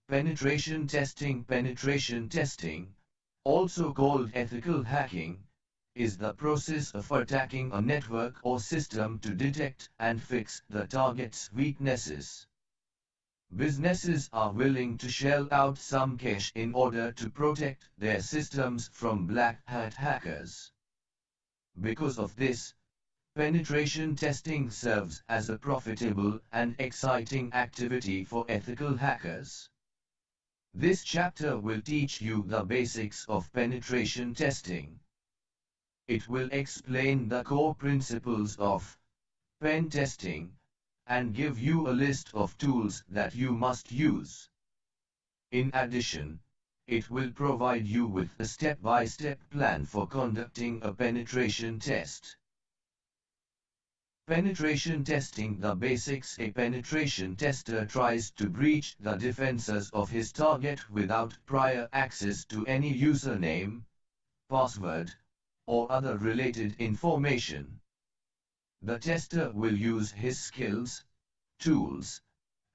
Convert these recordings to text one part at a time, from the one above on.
Penetration testing, also called ethical hacking, is the process of attacking a network or system to detect and fix the target's weaknesses. Businesses are willing to shell out some cash in order to protect their systems from black hat hackers. Because of this, penetration testing serves as a profitable and exciting activity for ethical hackers. This chapter will teach you the basics of penetration testing. It will explain the core principles of pen testing and give you a list of tools that you must use. In addition, it will provide you with a step-by-step plan for conducting a penetration test. Penetration testing: the basics. A penetration tester tries to breach the defenses of his target without prior access to any username, password, or other related information. The tester will use his skills, tools,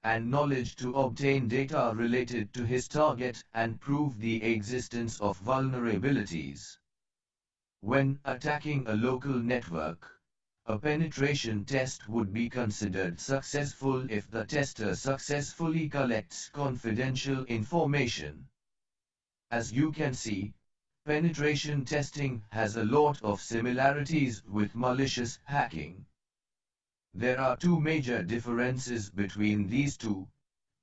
and knowledge to obtain data related to his target and prove the existence of vulnerabilities. When attacking a local network, a penetration test would be considered successful if the tester successfully collects confidential information. As you can see, penetration testing has a lot of similarities with malicious hacking. There are two major differences between these two: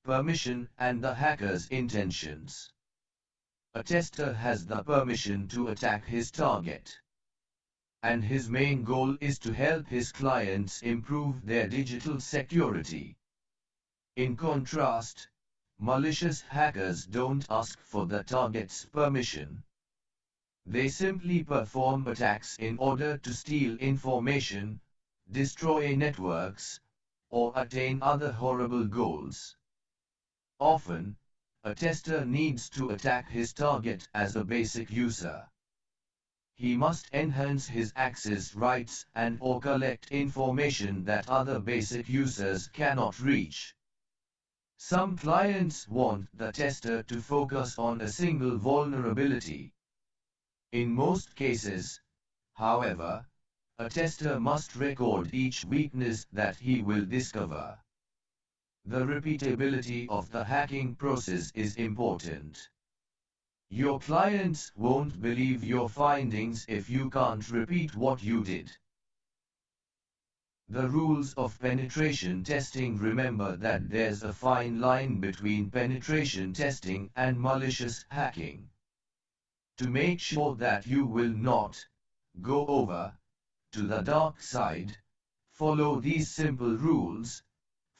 permission and the hacker's intentions. A tester has the permission to attack his target, and his main goal is to help his clients improve their digital security. In contrast, malicious hackers don't ask for the target's permission. They simply perform attacks in order to steal information, destroy networks, or attain other horrible goals. Often, a tester needs to attack his target as a basic user. He must enhance his access rights and/or collect information that other basic users cannot reach. Some clients want the tester to focus on a single vulnerability. In most cases, however, a tester must record each weakness that he will discover. The repeatability of the hacking process is important. Your clients won't believe your findings if you can't repeat what you did. The rules of penetration testing: remember that there's a fine line between penetration testing and malicious hacking. To make sure that you will not go over to the dark side, follow these simple rules.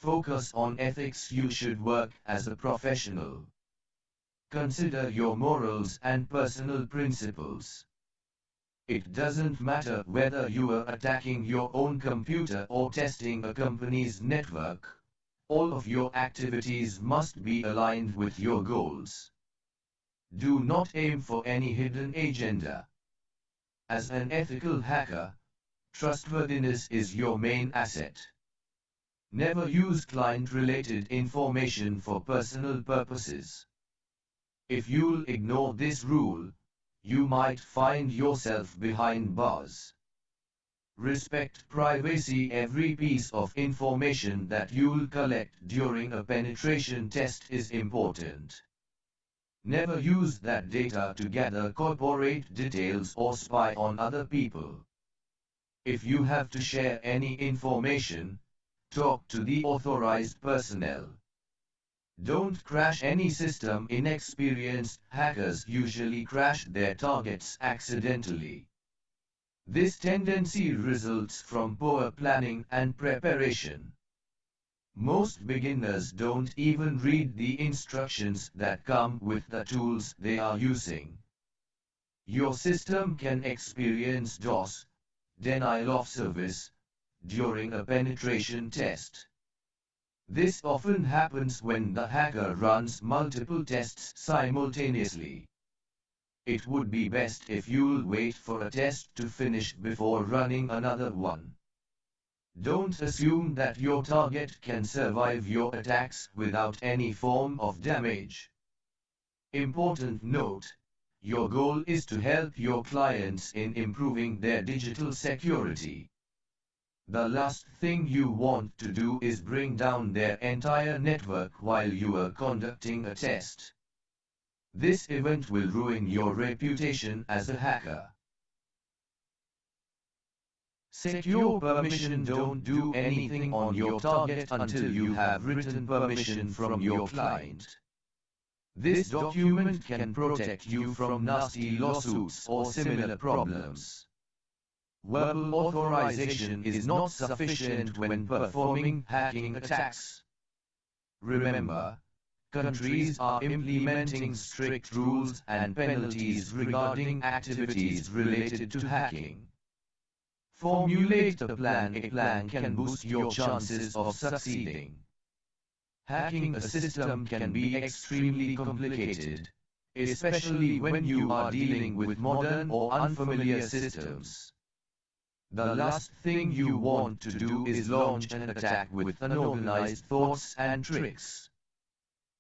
Focus on ethics. You should work as a professional. Consider your morals and personal principles. It doesn't matter whether you are attacking your own computer or testing a company's network. All of your activities must be aligned with your goals. Do not aim for any hidden agenda. As an ethical hacker, trustworthiness is your main asset. Never use client-related information for personal purposes. If you'll ignore this rule, you might find yourself behind bars. Respect privacy. Every piece of information that you'll collect during a penetration test is important. Never use that data to gather corporate details or spy on other people. If you have to share any information, talk to the authorized personnel. Don't crash any system. Inexperienced hackers usually crash their targets accidentally. This tendency results from poor planning and preparation. Most beginners don't even read the instructions that come with the tools they are using. Your system can experience DOS, denial of service, during a penetration test. This often happens when the hacker runs multiple tests simultaneously. It would be best if you'll wait for a test to finish before running another one. Don't assume that your target can survive your attacks without any form of damage. Important note: your goal is to help your clients in improving their digital security. The last thing you want to do is bring down their entire network while you are conducting a test. This event will ruin your reputation as a hacker. Secure permission: don't do anything on your target until you have written permission from your client. This document can protect you from nasty lawsuits or similar problems. Verbal authorization is not sufficient when performing hacking attacks. Remember, countries are implementing strict rules and penalties regarding activities related to hacking. Formulate a plan. A plan can boost your chances of succeeding. Hacking a system can be extremely complicated, especially when you are dealing with modern or unfamiliar systems. The last thing you want to do is launch an attack with unorganized thoughts and tricks.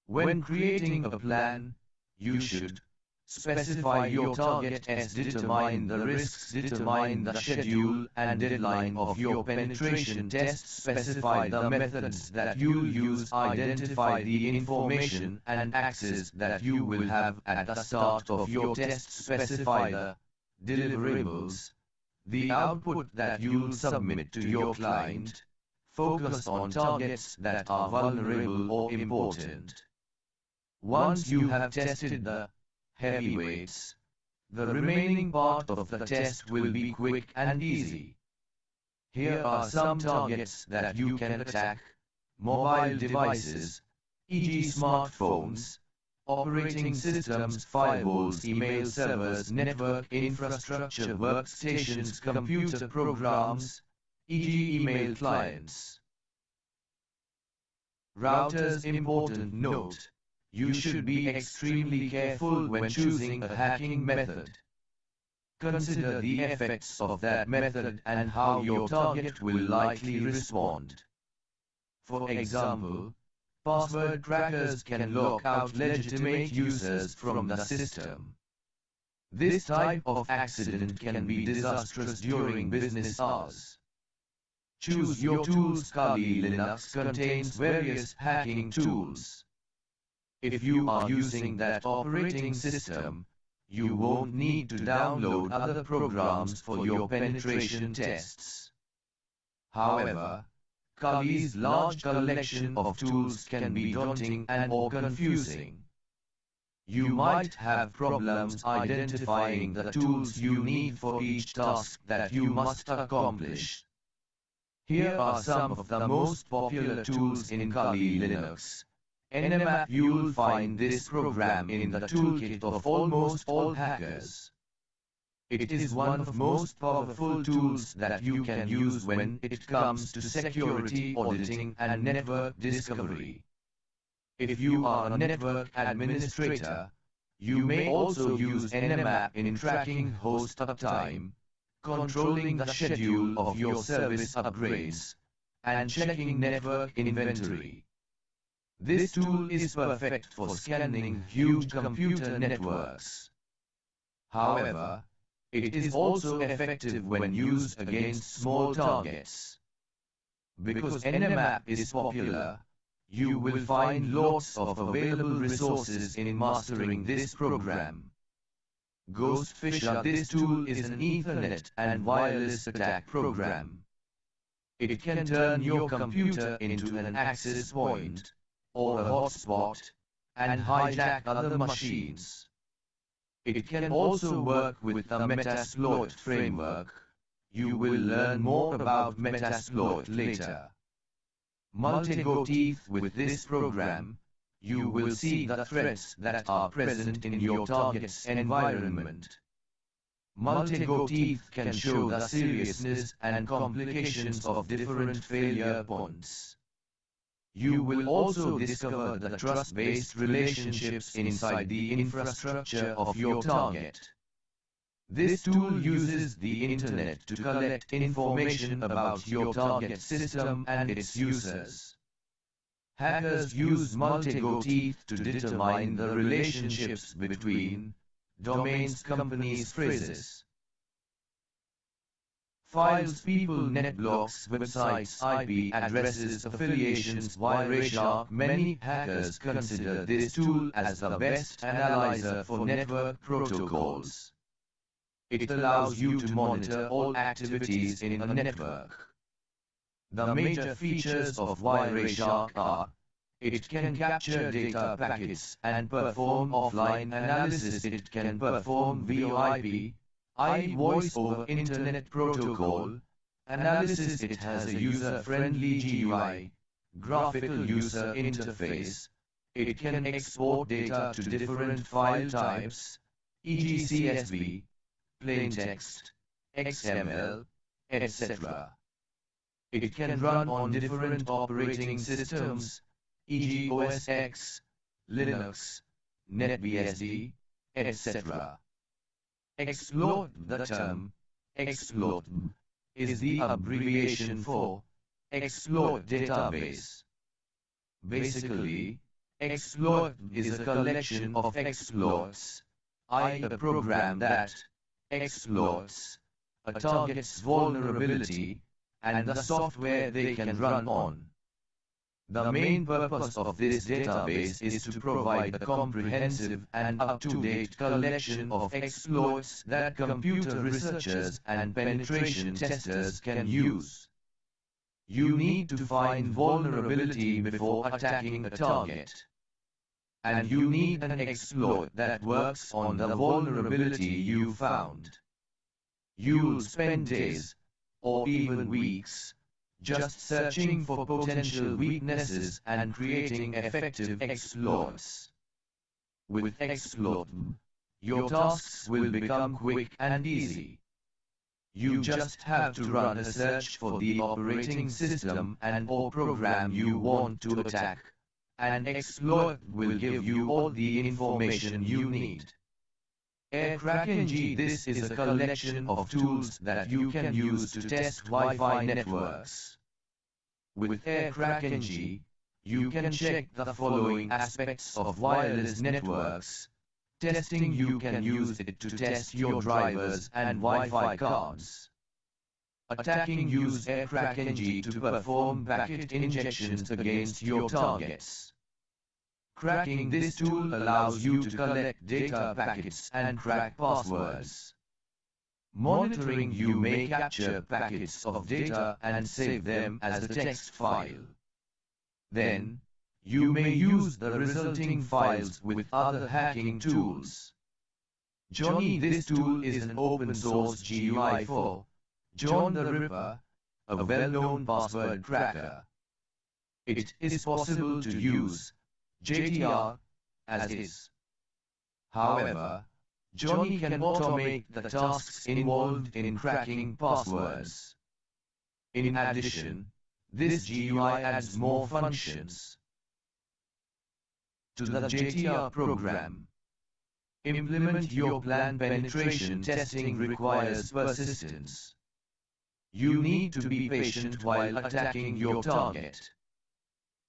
When creating a plan, you should specify your target as determine the risks, determine the schedule and deadline of your penetration test, specify the methods that you'll use, identify the information and access that you will have at the start of your test, specify the deliverables, the output that you'll submit to your client, focus on targets that are vulnerable or important. Once you have tested the heavyweights, the remaining part of the test will be quick and easy. Here are some targets that you can attack: mobile devices, e.g. smartphones, operating systems, firewalls, email servers, network infrastructure, workstations, computer programs, e.g. email clients. Routers. Important note: you should be extremely careful when choosing a hacking method. Consider the effects of that method and how your target will likely respond. For example, password crackers can lock out legitimate users from the system. This type of accident can be disastrous during business hours. Choose your tools. Kali Linux contains various hacking tools. If you are using that operating system, you won't need to download other programs for your penetration tests. However, Kali's large collection of tools can be daunting and/or confusing. You might have problems identifying the tools you need for each task that you must accomplish. Here are some of the most popular tools in Kali Linux. Nmap. You'll find this program in the toolkit of almost all hackers. It is one of the most powerful tools that you can use when it comes to security auditing and network discovery. If you are a network administrator, you may also use Nmap in tracking host uptime, controlling the schedule of your service upgrades, and checking network inventory. This tool is perfect for scanning huge computer networks. However, it is also effective when used against small targets. Because Nmap is popular, you will find lots of available resources in mastering this program. Ghostfisher. This tool is an Ethernet and wireless attack program. It can turn your computer into an access point or a hotspot and hijack other machines. It can also work with the Metasploit framework. You will learn more about Metasploit later. Multi-teeth. With this program, you will see the threats that are present in your target's environment. Multi-teeth can show the seriousness and complications of different failure points. You will also discover the trust-based relationships inside the infrastructure of your target. This tool uses the internet to collect information about your target system and its users. Hackers use multi-go teeth to determine the relationships between domains, companies, phrases, files, people, net blocks, websites, IP addresses, affiliations. Wireshark. Many hackers consider this tool as the best analyzer for network protocols. It allows you to monitor all activities in a network. The major features of Wireshark are: it can capture data packets and perform offline analysis. It can perform VoIP, voice over Internet Protocol analysis. It has a user-friendly GUI, graphical user interface. It can export data to different file types, e.g. CSV, plain text, XML, etc. It can run on different operating systems, e.g. OS X, Linux, NetBSD, etc. Exploit. The term exploit is the abbreviation for exploit database. Basically, exploit is a collection of exploits, a program that exploits a target's vulnerability and the software they can run on. The main purpose of this database is to provide a comprehensive and up-to-date collection of exploits that computer researchers and penetration testers can use. You need to find vulnerability before attacking a target. And you need an exploit that works on the vulnerability you found. You'll spend days, or even weeks, just searching for potential weaknesses and creating effective exploits. With exploit, your tasks will become quick and easy. You just have to run a search for the operating system and/or program you want to attack, and exploit will give you all the information you need. AirCrackNG. This is a collection of tools that you can use to test Wi-Fi networks. With AirCrackNG, you can check the following aspects of wireless networks. Testing. You can use it to test your drivers and Wi-Fi cards. Attacking. Use AirCrackNG to perform packet injections against your targets. Cracking. This tool allows you to collect data packets and crack passwords. Monitoring. You may capture packets of data and save them as a text file. Then, you may use the resulting files with other hacking tools. Johnny. This tool is an open source GUI for John the Ripper, a well-known password cracker. It is possible to use JTR as is. However, Johnny can automate the tasks involved in cracking passwords. In addition, this GUI adds more functions to the JTR program. Implement your plan. Penetration testing requires persistence. You need to be patient while attacking your target.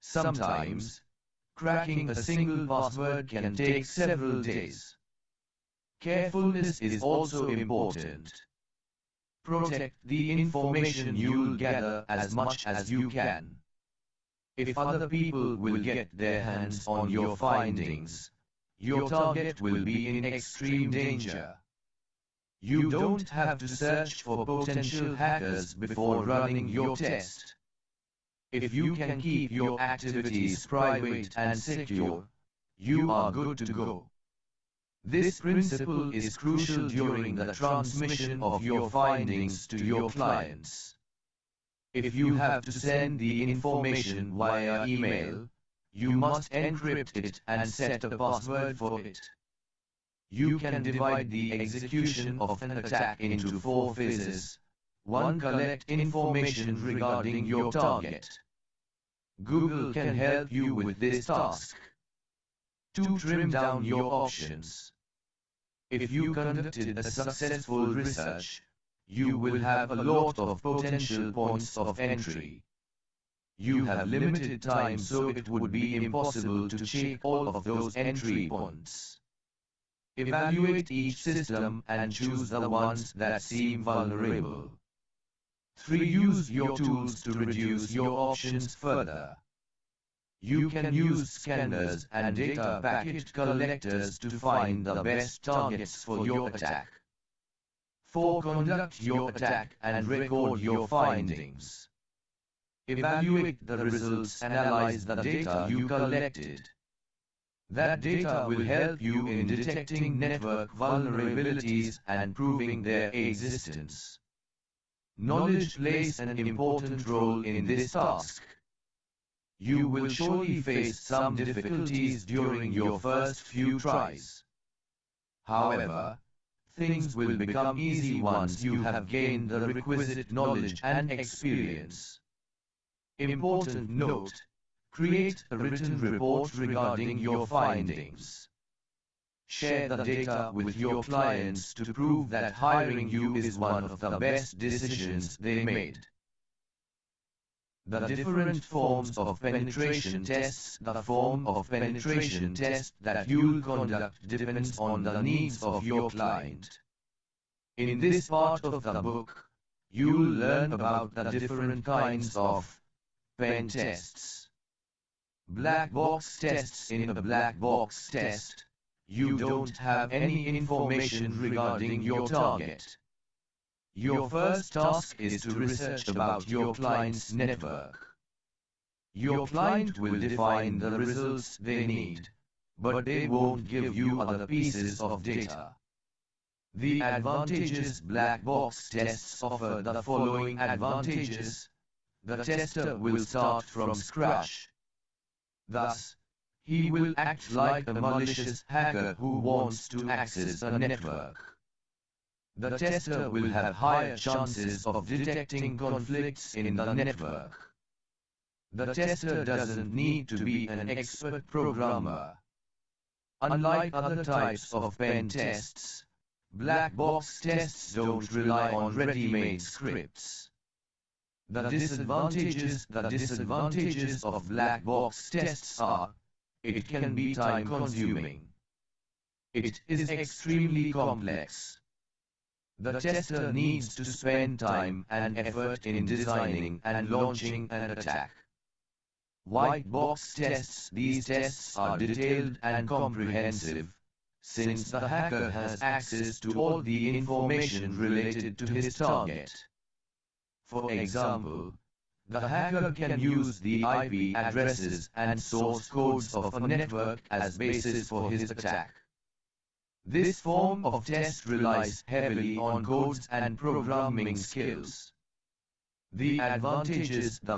Sometimes, cracking a single password can take several days. Carefulness is also important. Protect the information you'll gather as much as you can. If other people will get their hands on your findings, your target will be in extreme danger. You don't have to search for potential hackers before running your test. If you can keep your activities private and secure, you are good to go. This principle is crucial during the transmission of your findings to your clients. If you have to send the information via email, you must encrypt it and set a password for it. You can divide the execution of an attack into 4 phases. 1. Collect information regarding your target. Google can help you with this task. 2. Trim down your options. If you conducted a successful research, you will have a lot of potential points of entry. You have limited time, so it would be impossible to check all of those entry points. Evaluate each system and choose the ones that seem vulnerable. 3. Use your tools to reduce your options further. You can use scanners and data packet collectors to find the best targets for your attack. 4. Conduct your attack and record your findings. Evaluate the results, analyze the data you collected. That data will help you in detecting network vulnerabilities and proving their existence. Knowledge plays an important role in this task. You will surely face some difficulties during your first few tries. However, things will become easy once you have gained the requisite knowledge and experience. Important note: create a written report regarding your findings. Share the data with your clients to prove that hiring you is one of the best decisions they made. The different forms of penetration tests. The form of penetration test that you'll conduct depends on the needs of your client. In this part of the book, you'll learn about the different kinds of pen tests. Black box tests. In a black box test, you don't have any information regarding your target. Your first task is to research about your client's network. Your client will define the results they need, but they won't give you other pieces of data. The advantages. Black box tests offer the following advantages. The tester will start from scratch. Thus, he will act like a malicious hacker who wants to access a network. The tester will have higher chances of detecting conflicts in the network. The tester doesn't need to be an expert programmer. Unlike other types of pen tests, black box tests don't rely on ready-made scripts. The disadvantages of black box tests are: it can be time-consuming. It is extremely complex. The tester needs to spend time and effort in designing and launching an attack. White box tests. These tests are detailed and comprehensive, since the hacker has access to all the information related to his target. For example, the hacker can use the IP addresses and source codes of a network as basis for his attack. This form of test relies heavily on codes and programming skills. The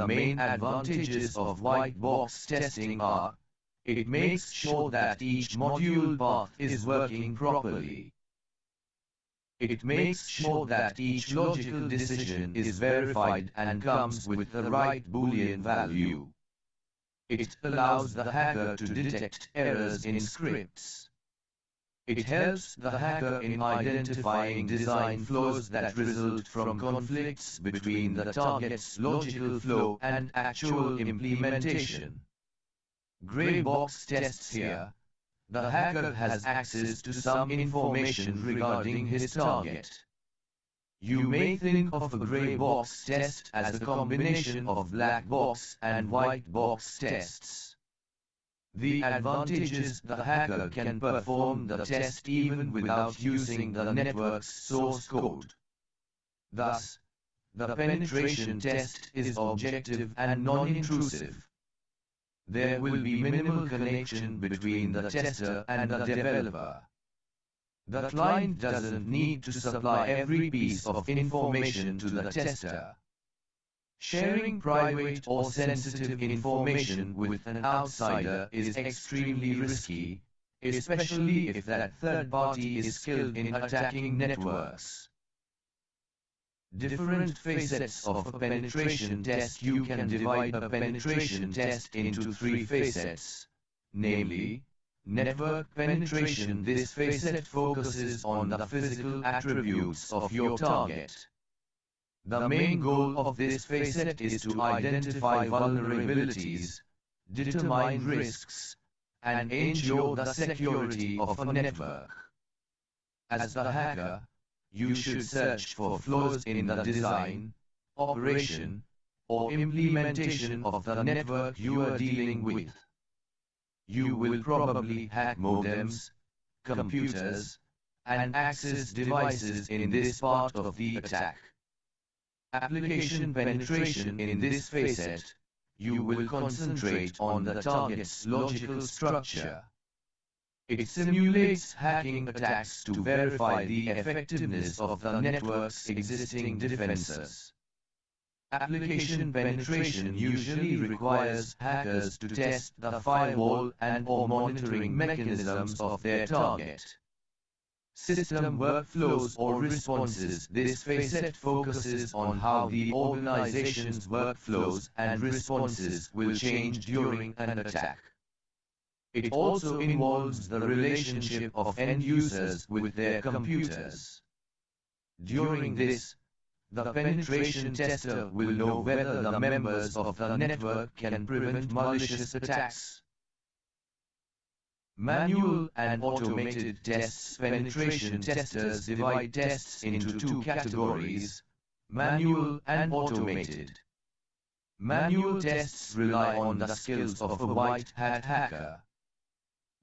main advantages of white box testing are: it makes sure that each module path is working properly. It makes sure that each logical decision is verified and comes with the right Boolean value. It allows the hacker to detect errors in scripts. It helps the hacker in identifying design flaws that result from conflicts between the target's logical flow and actual implementation. Gray box tests. Here, the hacker has access to some information regarding his target. You may think of a gray box test as a combination of black box and white box tests. The advantages: the hacker can perform the test even without using the network's source code. Thus, the penetration test is objective and non-intrusive. There will be minimal connection between the tester and the developer. The client doesn't need to supply every piece of information to the tester. Sharing private or sensitive information with an outsider is extremely risky, especially if that third party is skilled in attacking networks. Different facets of a penetration test. You can divide a penetration test into 3 facets, namely, Network penetration. This facet focuses on the physical attributes of your target. The main goal of this facet is to identify vulnerabilities, determine risks, and ensure the security of a network. As the hacker, you should search for flaws in the design, operation, or implementation of the network you are dealing with. You will probably hack modems, computers, and access devices in this part of the attack. Application penetration. In this facet, you will concentrate on the target's logical structure. It simulates hacking attacks to verify the effectiveness of the network's existing defenses. Application penetration usually requires hackers to test the firewall and/or monitoring mechanisms of their target. System workflows or responses. This facet focuses on how the organization's workflows and responses will change during an attack. It also involves the relationship of end users with their computers. During this, the penetration tester will know whether the members of the network can prevent malicious attacks. Manual and automated tests. Penetration testers divide tests into two categories: manual and automated. Manual tests rely on the skills of a white hat hacker.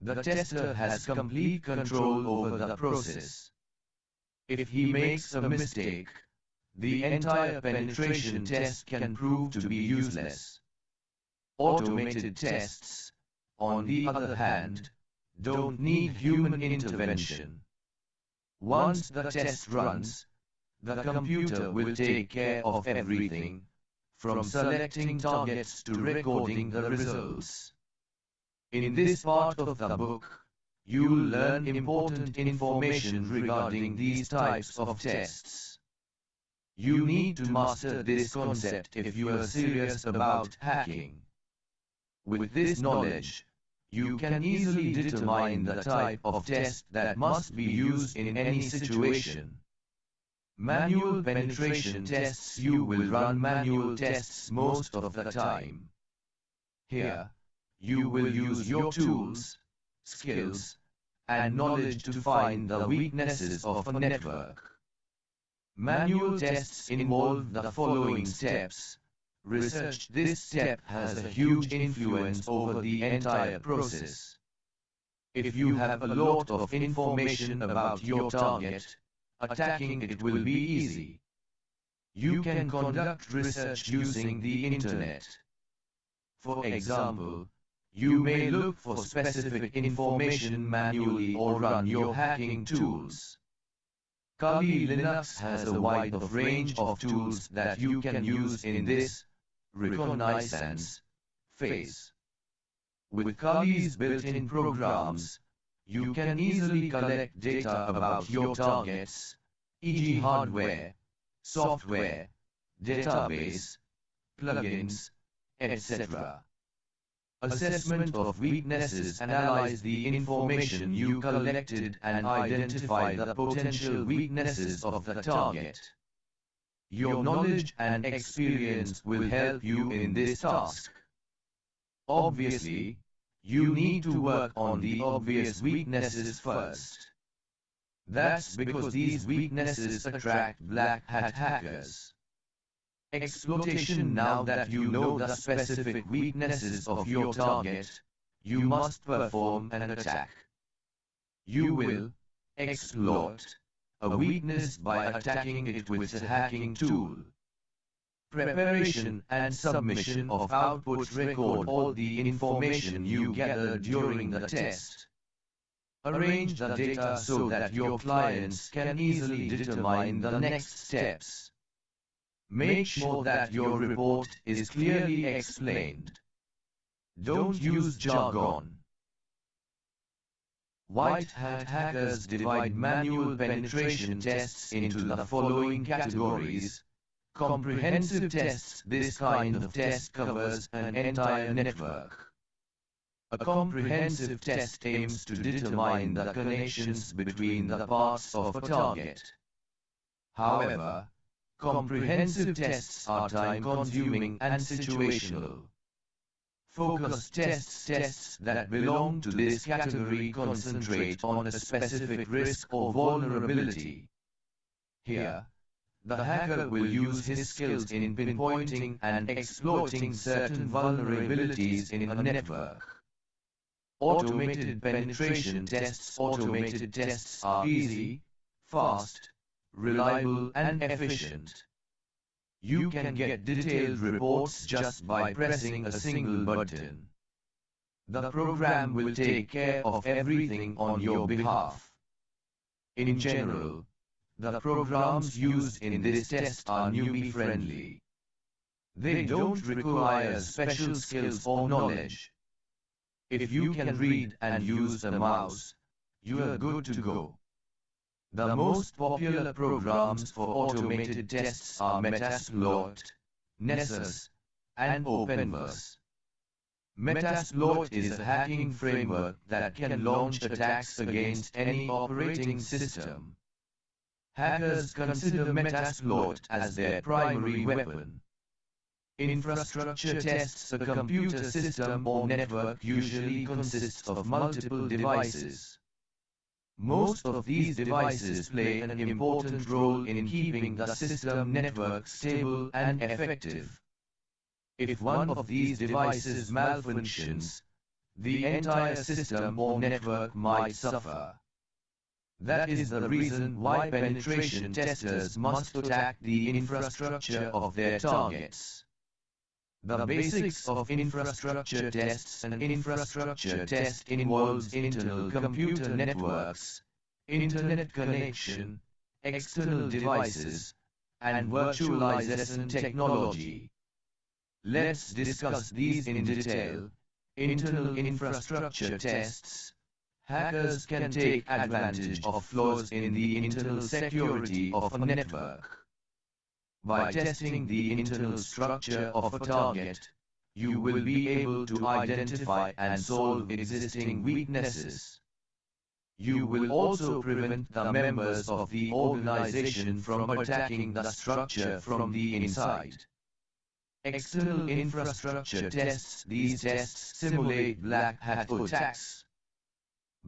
The tester has complete control over the process. If he makes a mistake, the entire penetration test can prove to be useless. Automated tests, on the other hand, don't need human intervention. Once the test runs, the computer will take care of everything, from selecting targets to recording the results. In this part of the book, you'll learn important information regarding these types of tests. You need to master this concept if you are serious about hacking. With this knowledge, you can easily determine the type of test that must be used in any situation. Manual penetration tests. You will run manual tests most of the time. Here, you will use your tools, skills, and knowledge to find the weaknesses of a network. Manual tests involve the following steps. Research. This step has a huge influence over the entire process. If you have a lot of information about your target, attacking it will be easy. You can conduct research using the internet. For example, you may look for specific information manually or run your hacking tools. Kali Linux has a wide range of tools that you can use in this reconnaissance phase. With Kali's built-in programs, you can easily collect data about your targets, e.g. hardware, software, database, plugins, etc. Assessment of weaknesses. Analyze the information you collected and identify the potential weaknesses of the target. Your knowledge and experience will help you in this task. Obviously, you need to work on the obvious weaknesses first. That's because these weaknesses attract black hat hackers. Exploitation. Now that you know the specific weaknesses of your target, you must perform an attack. You will exploit a weakness by attacking it with a hacking tool. Preparation and submission of output. Record all the information you gathered during the test. Arrange the data so that your clients can easily determine the next steps. Make sure that your report is clearly explained. Don't use jargon. White hat hackers divide manual penetration tests into the following categories. Comprehensive tests. This kind of test covers an entire network. A comprehensive test aims to determine the connections between the parts of a target. However, comprehensive tests are time-consuming and situational. Focus tests that belong to this category concentrate on a specific risk or vulnerability. Here, the hacker will use his skills in pinpointing and exploiting certain vulnerabilities in a network. Automated penetration tests. Automated tests are easy, fast, reliable and efficient. You can get detailed reports just by pressing a single button. The program will take care of everything on your behalf. In general, the programs used in this test are newbie-friendly. They don't require special skills or knowledge. If you can read and use the mouse, you are good to go. The most popular programs for automated tests are Metasploit, Nessus, and OpenVerse. Metasploit is a hacking framework that can launch attacks against any operating system. Hackers consider Metasploit as their primary weapon. Infrastructure tests. A computer system or network usually consists of multiple devices. Most of these devices play an important role in keeping the system network stable and effective. If one of these devices malfunctions, the entire system or network might suffer. That is the reason why penetration testers must attack the infrastructure of their targets. The basics of infrastructure tests. An infrastructure test involves internal computer networks, internet connection, external devices, and virtualization technology. Let's discuss these in detail. Internal infrastructure tests. Hackers can take advantage of flaws in the internal security of a network. By testing the internal structure of a target, you will be able to identify and solve existing weaknesses. You will also prevent the members of the organization from attacking the structure from the inside. External infrastructure tests. These tests simulate black hat attacks.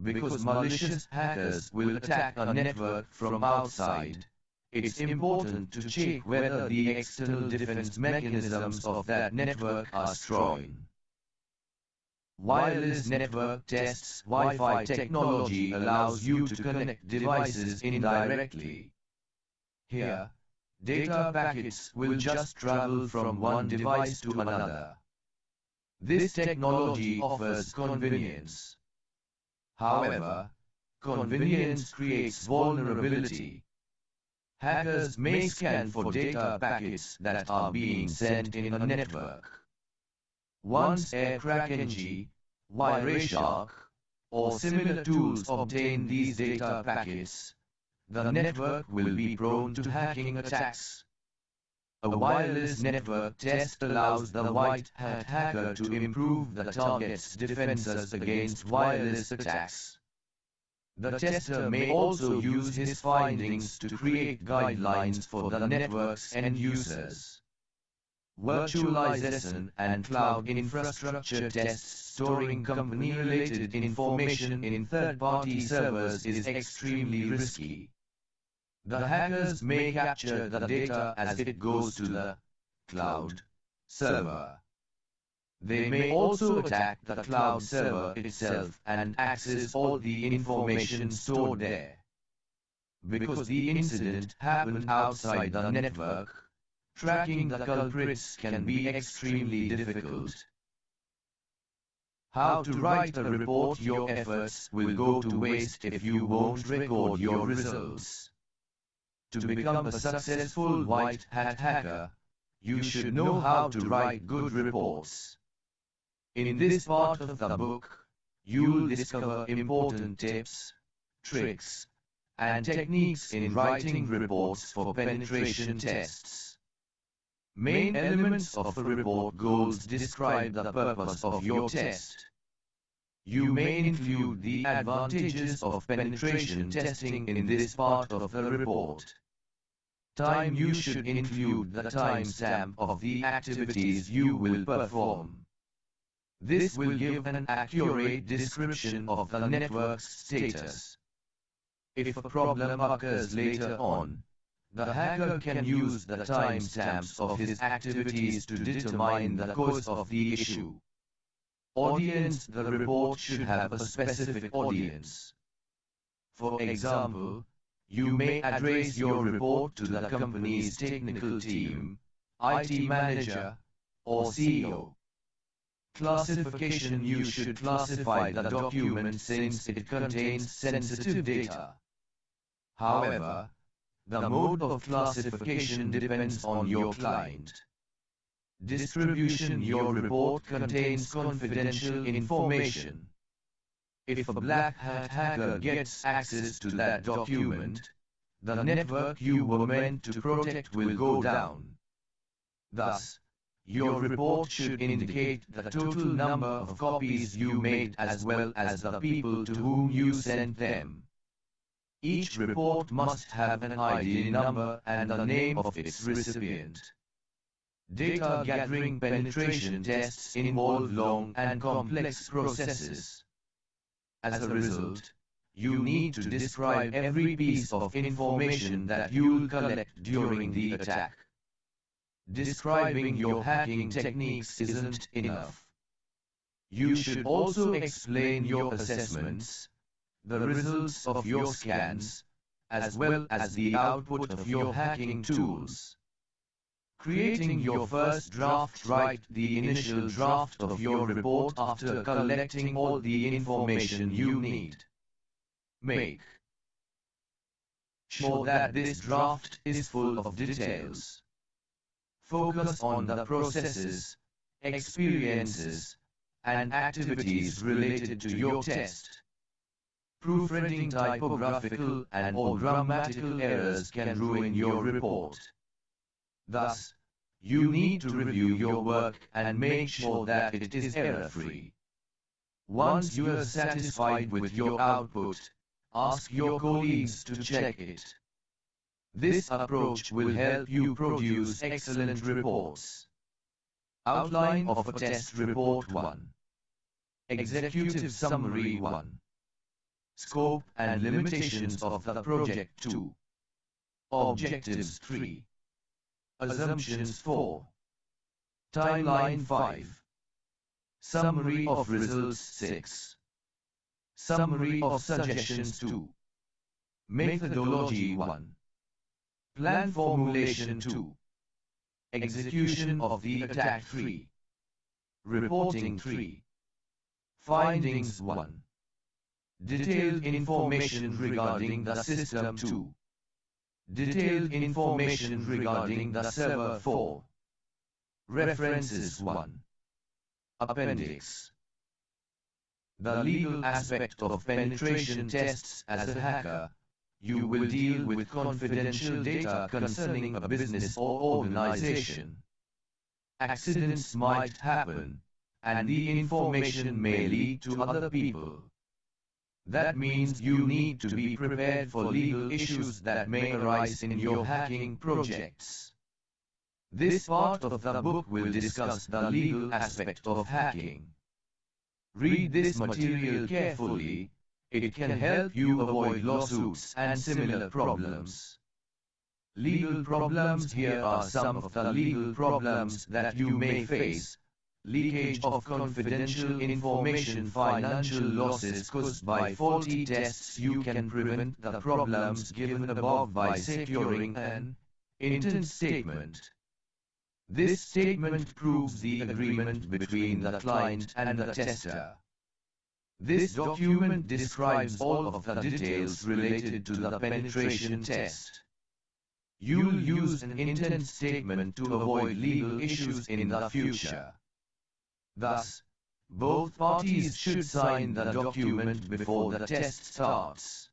Because malicious hackers will attack a network from outside, it's important to check whether the external defense mechanisms of that network are strong. Wireless network tests. Wi-Fi technology allows you to connect devices indirectly. Here, data packets will just travel from one device to another. This technology offers convenience. However, convenience creates vulnerability. Hackers may scan for data packets that are being sent in a network. Once AirCrackNG, Wireshark, or similar tools obtain these data packets, the network will be prone to hacking attacks. A wireless network test allows the white hat hacker to improve the target's defenses against wireless attacks. The tester may also use his findings to create guidelines for the network's end users. Virtualization and cloud infrastructure tests. Storing company-related information in third-party servers is extremely risky. The hackers may capture the data as it goes to the cloud server. They may also attack the cloud server itself and access all the information stored there. Because the incident happened outside the network, tracking the culprits can be extremely difficult. How to write a report. Your efforts will go to waste if you won't record your results. To become a successful white hat hacker, you should know how to write good reports. In this part of the book, you'll discover important tips, tricks, and techniques in writing reports for penetration tests. Main elements of a report. Goals describe the purpose of your test. You may include the advantages of penetration testing in this part of the report. You should include the timestamp of the activities you will perform. This will give an accurate description of the network's status. If a problem occurs later on, the hacker can use the timestamps of his activities to determine the cause of the issue. Audience: the report should have a specific audience. For example, you may address your report to the company's technical team, IT manager, or CEO. Classification: you should classify the document since it contains sensitive data. However, the mode of classification depends on your client. Distribution: your report contains confidential information. If a black hat hacker gets access to that document, the network you were meant to protect will go down. Thus, your report should indicate the total number of copies you made as well as the people to whom you sent them. Each report must have an ID number and the name of its recipient. Data gathering penetration tests involve long and complex processes. As a result, you need to describe every piece of information that you'll collect during the attack. Describing your hacking techniques isn't enough. You should also explain your assessments, the results of your scans, as well as the output of your hacking tools. Creating your first draft: write the initial draft of your report after collecting all the information you need. Make sure that this draft is full of details. Focus on the processes, experiences, and activities related to your test. Proofreading: typographical and/or grammatical errors can ruin your report. Thus, you need to review your work and make sure that it is error-free. Once you are satisfied with your output, ask your colleagues to check it. This approach will help you produce excellent reports. Outline of a test report: 1. Executive summary: 1. Scope and limitations of the project: 2. Objectives: 3. Assumptions: 4. Timeline: 5. Summary of results: 6. Summary of suggestions: 2. Methodology: 1. Plan formulation: 2. Execution of the attack: 3. Reporting: 3. Findings: 1. Detailed information regarding the system: 2. Detailed information regarding the server: 4. References: 1. Appendix. The legal aspect of penetration tests: as a hacker, you will deal with confidential data concerning a business or organization. Accidents might happen, and the information may lead to other people. That means you need to be prepared for legal issues that may arise in your hacking projects. This part of the book will discuss the legal aspect of hacking. Read this material carefully. It can help you avoid lawsuits and similar problems. Legal problems: here are some of the legal problems that you may face. Leakage of confidential information, financial losses caused by faulty tests. You can prevent the problems given above by securing an intent statement. This statement proves the agreement between the client and the tester. This document describes all of the details related to the penetration test. You'll use an intent statement to avoid legal issues in the future. Thus, both parties should sign the document before the test starts.